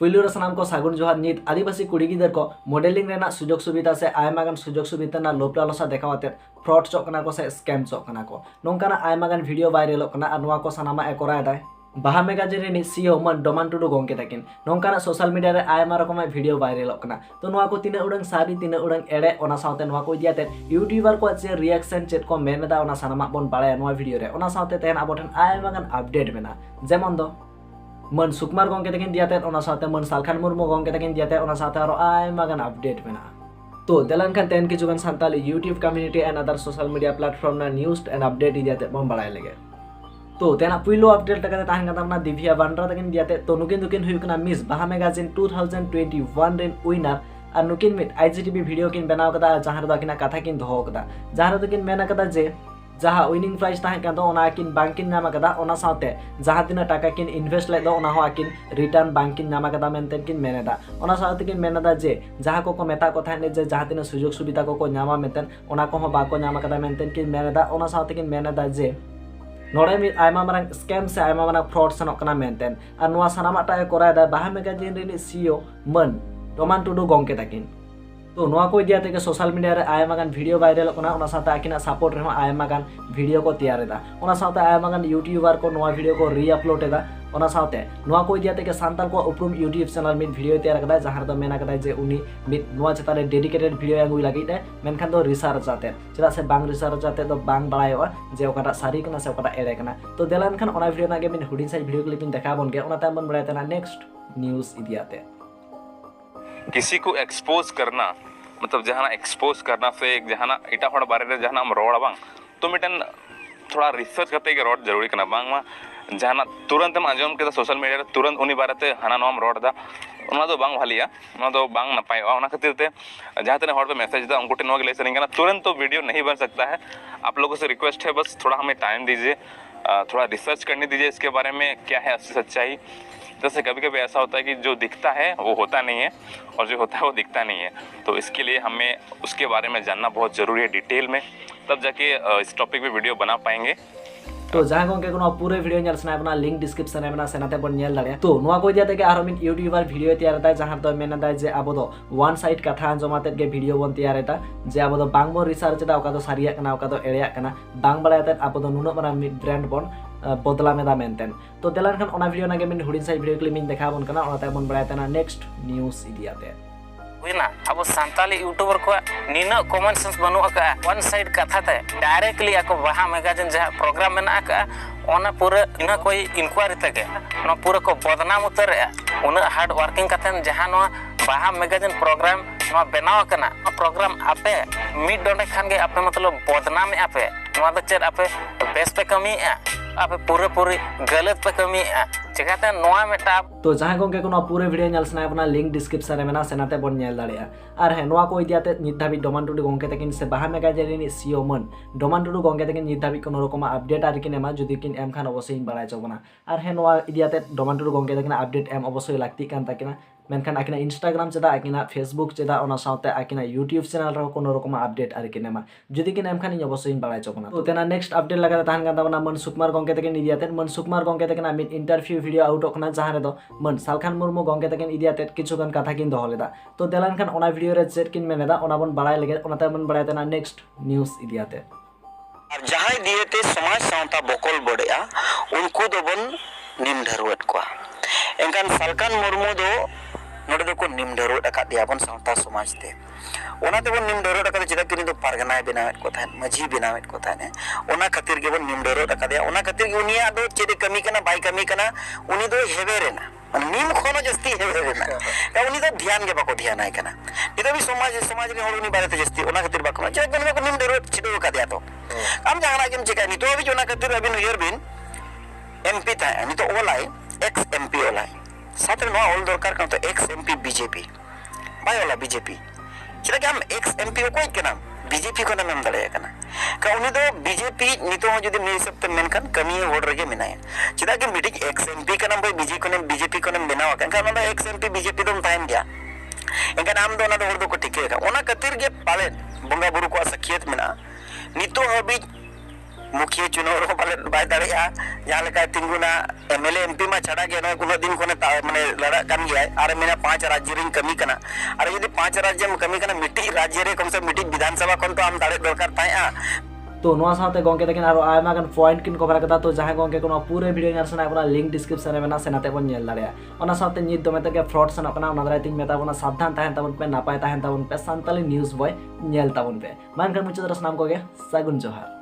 पुइलु रे सानाम को सागुन जोहार नित आदिवासी कुड़ी गिदर को मॉडलिंग रेना सुजोग सुविधा से आयमागान सुजोग सुविधा ना लोभ लालसा देखावाते फ्रॉड चोक कना को से स्कैम चोक कना को नोंकाना आयमागान वीडियो वायरल कना और नोआ को सानामा ए कराय दाय बाहा मैगजीन रे सीईओ मन डोमान टुडू गोंके तकिन नोंकाना सोशल मीडिया रे आयमा रकम वीडियो वायरल कना तो नोआ को तिना उडंग सारी तिना उडंग एड़े ओना साउते नोआ को इदियाते यूट्यूबर को जे रिएक्शन चेट को मेनदा ओना सानामा बोन बाळाय नोआ वीडियो रे ओना साउते तेन आबोठन आयमागान अपडेट मेना जेमन दो मन सुकुमार गोंके तकिन दियाते ओना साउते मन सालखान मुर्मू गोंके तकिन दियाते ओना साउते आरो आयमागान अपडेट मेना तो देलान खान तेन किजुगान Santali YouTube community and other social media platform ना न्यूज एंड अपडेट इदियाते बोन बाळाय लेगे तो तेना पुइलो अपडेट तकते ताहन कातामना दिव्या बांड्रा तकिन दियाते तो नुकिन दुकिन हुयुकना मिस बाहा मैगजीन 2021 रेन विनर और नुकिन मिट आईजीटीवी वीडियो किन बनाव कदा जहां रे किना कथा किन दोहो कदा जहां रे किन मेना कदा जे जहां विनिंग प्राइज ताहन कान दो ओना किन बांकिन नामा कदा ओना साथे जहां तिना टाका किन इन्वेस्ट ले दो ओना हो किन रिटर्न बांकिन नामा कदा मेनतेन किन मेनेदा ओना साथे किन मेनेदा जे जहां को मेता को थाने जे जहां तिना सुजोग सुविधा को नामा मेनतेन ओना को हो बाको नामा कदा मेनतेन किन मेनेदा ओना साथे किन मेनेदा जे नोड़े में आयमा मारंग स्कैम से आयमा मारंग फ्रॉड सनोक कना मेनतेन और नोआ सानामाटा ए कराय दा बाहा मैगजीन रे सीईओ मन डोमान टुडू गोंके तकिन तो नोआ को इदियाते के सोशल मीडिया रे आयमागान वीडियो वायरल कना ओना साथे आकिना सपोर्ट रे आयमागान वीडियो को तैयार दा ओना साथे आयमागान यूट्यूबर को नोआ वीडियो को रीअपलोड एदा ओना साथे नोआ को इदियाते के सांताल को उपरुम यूट्यूब चैनल में वीडियो तैयार कदा जहां दो मेना कदा जे उनी मित नोआ चतारे डेडिकेटेड वीडियो एगुई लागि दे मेनखान दो रिसर्च आते चदा से बांग रिसर्च आते तो बांग बाळायवा जे ओकाटा सारी कना से ओकाटा एड़े कना तो देलान खान ओना वीडियो नागे मिन हुडिन साइ वीडियो क्लिपिंग देखा बोन के ओना ताम बन बड़ाय तना नेक्स्ट न्यूज़ इदियाते किसी को एक्सपोज करना मतलब जहाँ एक्सपोज करना से जहाँ इटा हड़ बारे में जहाँ रोड बांग तो मिटन थोड़ा रिसर्च करते के रोड जरूरी करना बांग मा जहाँ तुरंत हम आजम के सोशल मीडिया रे तुरंत उन्हीं बारे ते हना नोम रोड दा उना दो बांग भालिया उना दो बांग नपाय उना खातिर ते जहाँ तेने हड़ पे मैसेज दा उनको टेनवा के ले सरिंगा तुरंत तो वीडियो नहीं बन सकता है। आप लोगों से रिक्वेस्ट है बस थोड़ा हमें टाइम दीजिए, थोड़ा रिसर्च करने दीजिए इसके बारे में क्या है असली सच्चाई। जैसे कभी कभी ऐसा होता है कि जो दिखता है वो होता नहीं है और जो होता है वो दिखता नहीं है, तो इसके लिए हमें उसके बारे में जानना बहुत ज़रूरी है डिटेल में, तब जाके इस टॉपिक पे वीडियो बना पाएंगे। तो जहाँ गोंके को पूरे वीडियो नेल सना बना लिंक डिस्क्रिप्शन में सेनाते बन नेल दाड़े तो नोआ को दियाते के आरो मिन यूट्यूबर वीडियो तैयार ता जहाँ तो मेना दा जे आबो दो वन साइड कथा जमाते के वीडियो बन तैयार ता जे आबो दो बांग बो रिसर्च दा ओका दो सारिया कना ओका दो एड़िया कना बांग बलायते आबो दो नुनो मारा मिड ब्रांड बन बदला मेदा मेनतेन तो देलान खान ओना वीडियो नागे मिन हुडिन साइड वीडियो क्लिपिंग देखा बन कना ओनाते बन बलायते ना नेक्स्ट न्यूज़ इदियाते हुईना अब सांताली यूट्यूबर को नीना कॉमन सेंस बनु का वन साइड कथा ते डायरेक्टली आको बाहा मैगजीन जहां प्रोग्राम मेना का ओना पूरा इना कोई इंक्वायरी तके नो पूरा को बदनाम उतर उना हार्ड वर्किंग कथन जहां नो बाहा मैगजीन प्रोग्राम नो बनाव कना प्रोग्राम आपे मिड डोंडे खान गे आपे मतलब बदनाम आपे नो द चेर आपे बेस पे कमी आपे पूरे पूरी गलत पे कमी चिकाते नोआ मेटा तो जहां गोंके को पूरे वीडियो नेल सना अपना लिंक डिस्क्रिप्शन में मेना सेनाते बन नेल दाड़िया और है नोआ को इदियाते नित धाबी डोमान टुडू गोंके तकिन से बाहा मैगजीन नि सीईओ मन डोमान टुडू गोंके तकिन नित धाबी कोनो रकम अपडेट आर किन एमा जुदी किन एम खान अवश्य बाड़ाय चबना और है नोआ इदियाते डोमान टुडू गोंके तकिन अपडेट एम अवश्य लागती कान ताकिना मेनखान आकिना इंस्टाग्राम चेदा आकिना फेसबुक चेदा ओना साथे आकिना यूट्यूब चैनल रे कोनो रकम अपडेट आर किन एमा जुदी किन एम खान अवश्य बाड़ाय चबना तो तेना नेक्स्ट अपडेट लगा ताहन कान ताबना मन सुकुमार गोंके तकिन इदियाते मन सुकुमार गोंके तकिन आमिन इंटरव्यू वीडियो आउट ओकना जहां रे दो मन सालखान मुर्मू गोंके तकिन इदियाते किछुगान कथा किन दोहो लेदा तो देलान खान ओना वीडियो रे चेट किन मेनेदा ओना बन बाड़ाय लेगे ओनाते बन बाड़ाय तेना नेक्स्ट न्यूज़ इदियाते और जहां दिएते समाज सावता बकल बड़ेया उनको दो बन निम ढरवट को एनकान सालखान मुर्मू दो नोडे दो को निम ढरवट अका दिया बन सावता समाज ते ओना ते बन निम ढरवट अका जेदा किनि दो पारगना बनावेट को थान मझी बनावेट को थाने ओना खातिर के बन निम ढरवट अका दिया ओना खातिर के उनिया दो चेदे कमी कना बाई कमी कना उनी दो हेवेरेना निम खोनो जस्ती हेवेरेना का उनी दो ध्यान के बाको ध्यान आय कना नितो भी समाज रे होड़ उनी बारे ते जस्ती ओना खातिर बाको जे गन को निम ढरवट चिदो का दिया तो आम जहां आगे चिका नितो भी ओना खातिर अबिन हियर बिन एमपी था नितो ओलाई एक्स एमपी ओलाई साथ में ऑल दरकार का तो एक्स एमपी बीजेपी बाय वाला बीजेपी चला कि हम एक्स एमपी को कोई के नाम बीजेपी को नाम दड़े कना का उनी दो बीजेपी नितो जदी मिल सकते मेनखान कमी होड़ रगे मिनाय चला कि मीटिंग एक्स एमपी का नाम बीजेपी को नाम बनावा का ना एक्स एमपी बीजेपी दो टाइम दिया एनका नाम दो ना दो होड़ दो को ठीक है ओना कतिर के पाले बंगा बुरु को सखियत मिना नितो हबी मुखिया चुनाव रो पाले बाय दाड़ेया जहां लेका तिंगुना एमएलए एमपी मा छड़ा गया न कुनो दिन कोने माने लड़ा कान गया आर मेना 5 राज्य रे कमी कना आर यदि 5 राज्य में कमी कना मिट्टी राज्य रे कम से मिट्टी विधानसभा कोन तो हम दाड़े दरकार ताया तो नोआ साथे गोंके तकिन आरो आयमा गान पॉइंट किन कवर कदा तो जहां गोंके कोनो पूरे वीडियो ᱧᱮᱞ ᱥᱟᱱᱟ ᱵᱚᱱᱟ लिंक डिस्क्रिप्शन रे मेना सेनाते बन ᱧᱮᱞ ᱫᱟᱲᱮᱭᱟᱜᱼᱟ ᱚᱱᱟ ᱥᱟᱶᱛᱮ ᱱᱤᱛ ᱫᱚᱢᱮ ᱛᱮᱜᱮ फ्रॉड ᱥᱮᱱᱚᱜ ᱠᱟᱱᱟ ᱚᱱᱟ ᱫᱟᱨᱟᱭ ᱛᱤᱧ ᱢᱮᱛᱟ ᱵᱚᱱᱟ सावधान ताहेन ताबन पे नापाय ताहेन ताबन पे सान्ताली न्यूज़ बॉय ᱧᱮᱞ ताबन पे मान कर मुझे तरह नाम को गया सागुन जोहार।